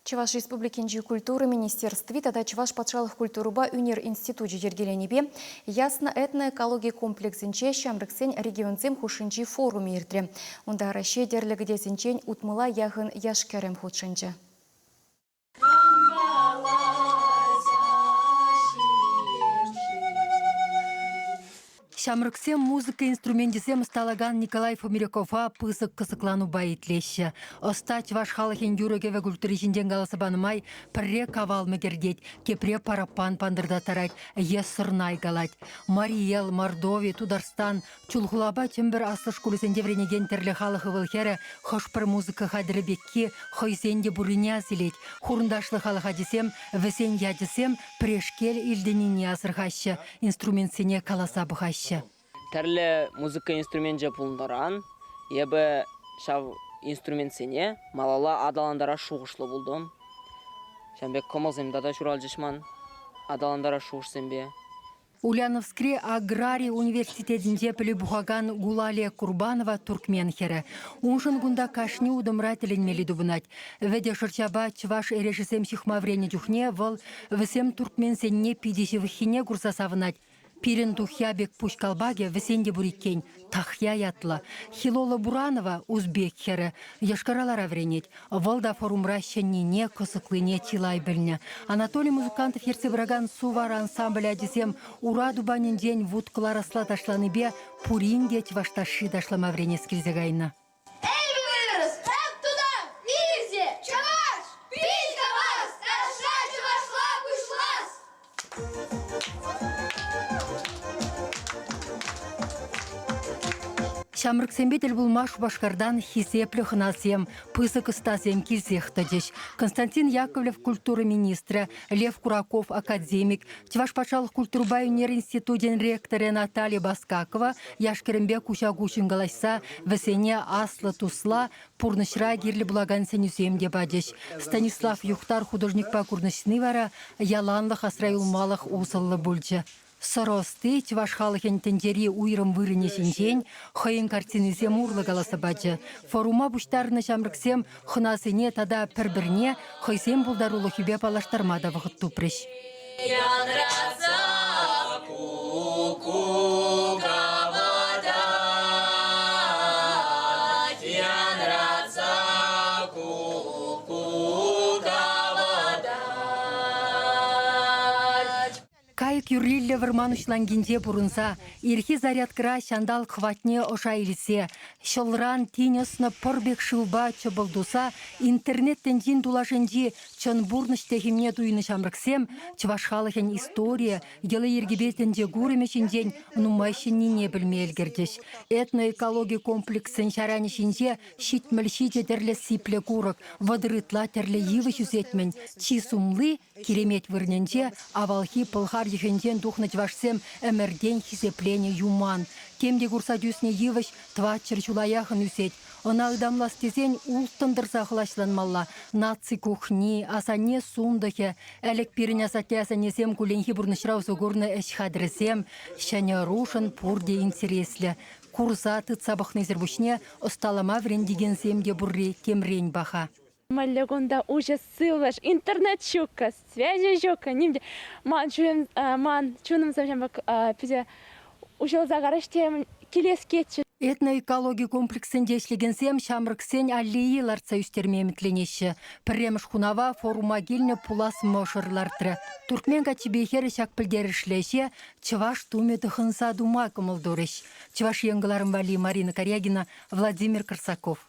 Чуваш Республикинчи культуры министерстве тада Чуваш патшалық культуруба Үнер институте жергеленебе ясно этно-экология комплексінче шамрыксен регионцем хушинчи форуме иртре. Онда Россия дерлігідесінчен утмыла яғын яшкерем худшынчы. Шамрыксем музыка инструментисем сталаган Николай Фомирякова пысык кысыклану байытлеші. Остач ваш халахен юрегеве культуришінден галасабанымай пірре кавал мегердет, кепре парапан пандырда тарать, ес сырнай галать. Мариел, Мордовия, Тударстан, чулхулаба чембір аслыш кулысенде вренеген терлі халахы вылхері, хошпыр музыка хадребекке, хойсенде бурыня зелеть. Хурындашлы халаха десем, весен ядесем, прешкел илденине асырхашы, инструментсене каласа бұхашы. Тәрлі музыка инструмент жапылындаран, ебі шав инструментсене малала адаландара шуғышлы болдым. Шамбек комылземда да журал жышман, адаландара шуғышсембе. Ульяновскре аграрий университетінде пілі бұғаған Гулалия Курбанова туркменхері. Уншын гунда кашни удымрателенмелі дубынат. Веде шырчаба чваш эрешісем шихмаврене дюхне выл вісем туркменсенне пидеші вихине курсасавынат. Пирен тухябек пушкалбаге весенде буриккен, тахя ятла. Хилола Буранова узбек хері, яшкаралара вренет. Валда форумра шеннине косыклыне чилай біліне. Анатолий Музыкантов ерсебраган сувар ансамбль адесем ураду банен день вудкалар асла ташланыбе пурин деть вашташи ташлама врене скильзегайна. Шамрыксембетел булмаш башкардан хисеплю хнасем, пысык стасем килсехтадеш. Константин Яковлев культура министра, Лев Кураков академик, Чуваш патшалық культурбай унер институтен ректоры Наталья Баскакова, Яшкеренбе кушагушин галайса, весене асла тусла, пурнышра гирлі булаган сенюсем дебадеш. Станислав Юхтар художник по курнышны вара, яланлых асраюлмалых усыллы бульча. Соросты Чуваш халахен тендери уйрым вырынешінжен, хойын картинізем урлы галасабаджы. Форума бұштарыны шамрыксем хынасыне тада пір-бірне хойсем бұлдарулы хюбе палаштармада вғыт тупрыш. Кайык юрлилле вырманушлан гинде бурынса, ирхи зарядкыра шандал хватне оша илсе, шолран тинесны порбек шылба чыбылдуса, интернеттен жин дулашенжи чон бурныш техимне дуйны шамрыксем, Чуваш халахен история, елы ергебетенде гурымешінжен нумайшыннине білмелгердеш. Этно-экология комплексен шаранешінже шитмілші жедерлі сипле курык, вадырытла терлі евы жүзетмен, чи сумлы, керемет вырненже, авалхи пылхар ехенден духнать вашсем эмерден хисеплене юман. Кемде курса дюсне евыш твачыр чулаяхын үсет. Она агдамлас тезен ултындырса хылашланмалла. Наци кухни, асане сундахе, әлік пирін асатясанесем куленхи бурнышрау горны эшхадресем, шаня рушын пурде интереслі. Курса тыцабахны зербушне осталама врендигенсемде бурри кемрень баха. Малягонда уже ссылаш, интернет щука, связи щука, нимде ман чуным замжамбак пизе ушел загарыштем келес кетчи. Этно-экология комплексінде ішлегенсем шамрыксен аллеи ларца үстермемітленеші. Пірреміш хунава форума геліне пулас мошырлартыры. Туркмен качибейхері шакпілдер ішлеше, Чуваш туметі хынса дума кымылдорыш. Чуваш еңгіларым вали Марина Корягина, Владимир Корсаков.